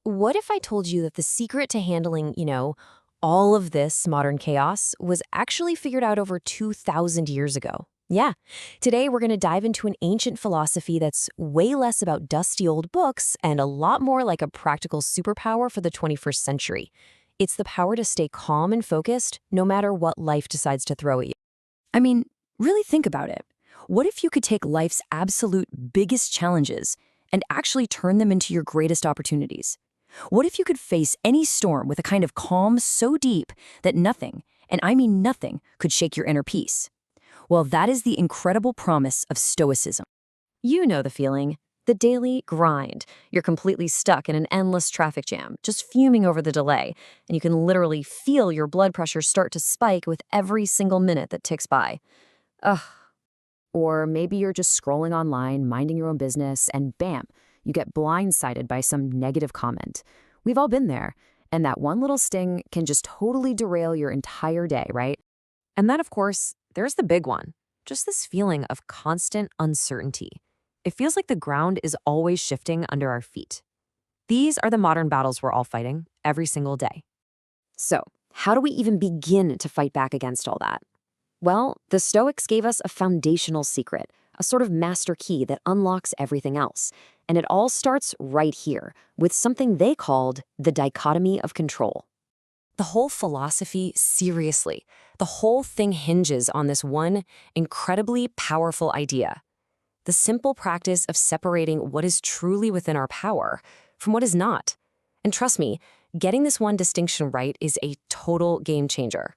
What if I told you that the secret to handling, all of this modern chaos was actually figured out over 2,000 years ago? Yeah. Today, we're going to dive into an ancient philosophy that's way less about dusty old books and a lot more like a practical superpower for the 21st century. It's the power to stay calm and focused no matter what life decides to throw at you. I mean, really think about it. What if you could take life's absolute biggest challenges and actually turn them into your greatest opportunities? What if you could face any storm with a kind of calm so deep that nothing, and I mean nothing, could shake your inner peace? Well, that is the incredible promise of Stoicism. You know the feeling. The daily grind. You're completely stuck in an endless traffic jam, just fuming over the delay, and you can literally feel your blood pressure start to spike with every single minute that ticks by. Ugh. Or maybe you're just scrolling online, minding your own business, and bam, you get blindsided by some negative comment. We've all been there, and that one little sting can just totally derail your entire day, right? And then, of course, there's the big one. Just this feeling of constant uncertainty. It feels like the ground is always shifting under our feet. These are the modern battles we're all fighting every single day. So, how do we even begin to fight back against all that? Well, the Stoics gave us a foundational secret, a sort of master key that unlocks everything else. And it all starts right here, with something they called the dichotomy of control. The whole philosophy, seriously, the whole thing hinges on this one incredibly powerful idea. The simple practice of separating what is truly within our power from what is not. And trust me, getting this one distinction right is a total game changer.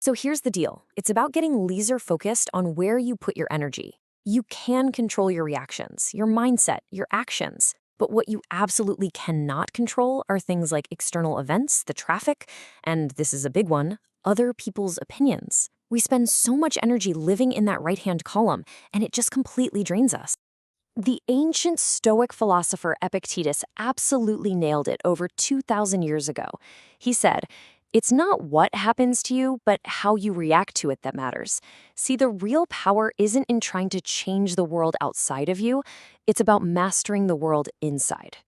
So here's the deal. It's about getting laser focused on where you put your energy. You can control your reactions, your mindset, your actions. But what you absolutely cannot control are things like external events, the traffic, and this is a big one, other people's opinions. We spend so much energy living in that right-hand column, and it just completely drains us. The ancient Stoic philosopher Epictetus absolutely nailed it over 2,000 years ago. He said, "It's not what happens to you, but how you react to it that matters." See, the real power isn't in trying to change the world outside of you. It's about mastering the world inside.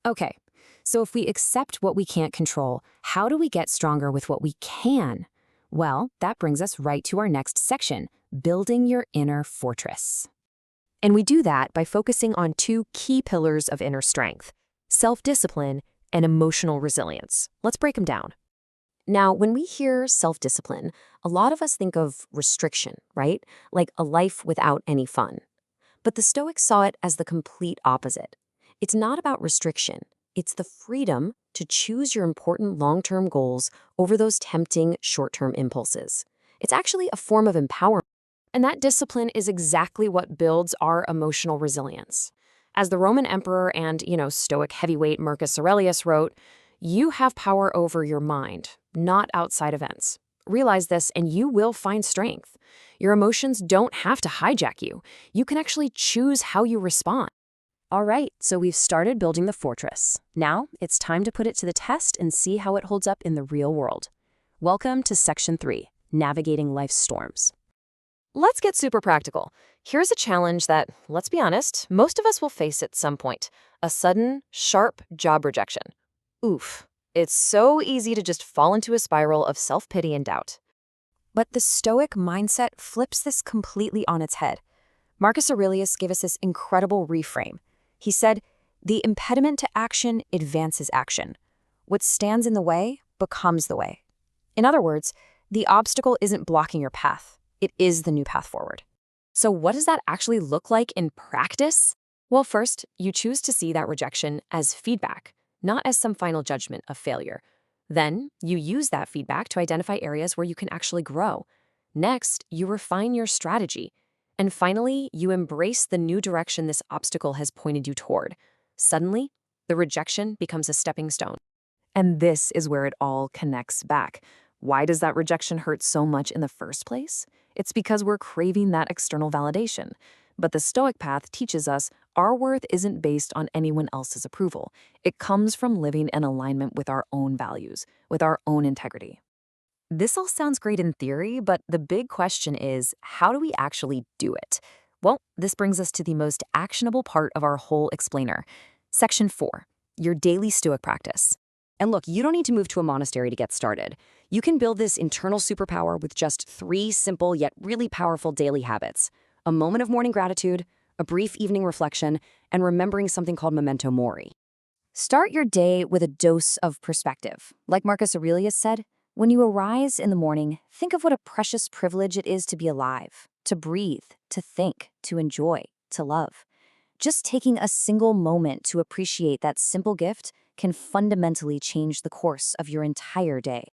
Okay, so if we accept what we can't control, how do we get stronger with what we can? Well, that brings us right to our next section, building your inner fortress. And we do that by focusing on two key pillars of inner strength, self-discipline and emotional resilience. Let's break them down. Now, when we hear self-discipline, a lot of us think of restriction, right? Like a life without any fun. But the Stoics saw it as the complete opposite. It's not about restriction. It's the freedom to choose your important long-term goals over those tempting short-term impulses. It's actually a form of empowerment. And that discipline is exactly what builds our emotional resilience. As the Roman emperor and, Stoic heavyweight Marcus Aurelius wrote, "You have power over your mind, not outside events. Realize this and you will find strength. Your emotions don't have to hijack you. You can actually choose how you respond." All right, so we've started building the fortress. Now it's time to put it to the test and see how it holds up in the real world. Welcome to Section 3, Navigating Life's Storms. Let's get super practical. Here's a challenge that, let's be honest, most of us will face at some point: a sudden, sharp job rejection. Oof. It's so easy to just fall into a spiral of self-pity and doubt. But the Stoic mindset flips this completely on its head. Marcus Aurelius gave us this incredible reframe. He said, "The impediment to action advances action. What stands in the way becomes the way." In other words, the obstacle isn't blocking your path. It is the new path forward. So what does that actually look like in practice? Well, first, you choose to see that rejection as feedback, not as some final judgment of failure. Then, you use that feedback to identify areas where you can actually grow. Next, you refine your strategy. And finally, you embrace the new direction this obstacle has pointed you toward. Suddenly, the rejection becomes a stepping stone. And this is where it all connects back. Why does that rejection hurt so much in the first place? It's because we're craving that external validation. But the Stoic path teaches us our worth isn't based on anyone else's approval. It comes from living in alignment with our own values, with our own integrity. This all sounds great in theory, but the big question is, how do we actually do it? Well, this brings us to the most actionable part of our whole explainer. Section 4, your daily Stoic practice. And look, you don't need to move to a monastery to get started. You can build this internal superpower with just 3 simple yet really powerful daily habits: a moment of morning gratitude, a brief evening reflection, and remembering something called memento mori. Start your day with a dose of perspective. Like Marcus Aurelius said, when you arise in the morning, think of what a precious privilege it is to be alive, to breathe, to think, to enjoy, to love. Just taking a single moment to appreciate that simple gift can fundamentally change the course of your entire day.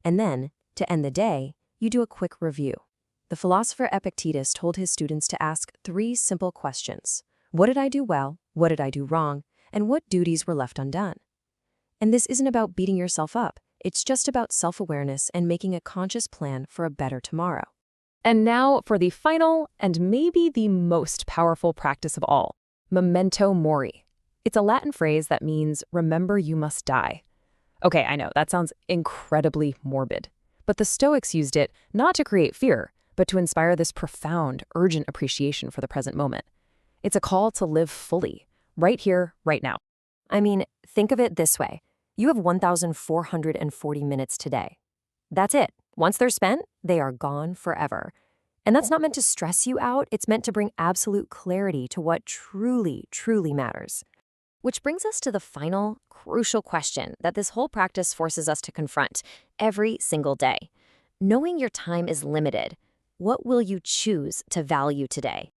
And then, to end the day, you do a quick review. The philosopher Epictetus told his students to ask 3 simple questions. What did I do well? What did I do wrong? And what duties were left undone? And this isn't about beating yourself up. It's just about self-awareness and making a conscious plan for a better tomorrow. And now for the final and maybe the most powerful practice of all, memento mori. It's a Latin phrase that means remember you must die. Okay, I know, that sounds incredibly morbid. But the Stoics used it not to create fear, but to inspire this profound, urgent appreciation for the present moment. It's a call to live fully, right here, right now. I mean, think of it this way. You have 1,440 minutes today. That's it. Once they're spent, they are gone forever. And that's not meant to stress you out. It's meant to bring absolute clarity to what truly, truly matters. Which brings us to the final, crucial question that this whole practice forces us to confront every single day. Knowing your time is limited, what will you choose to value today?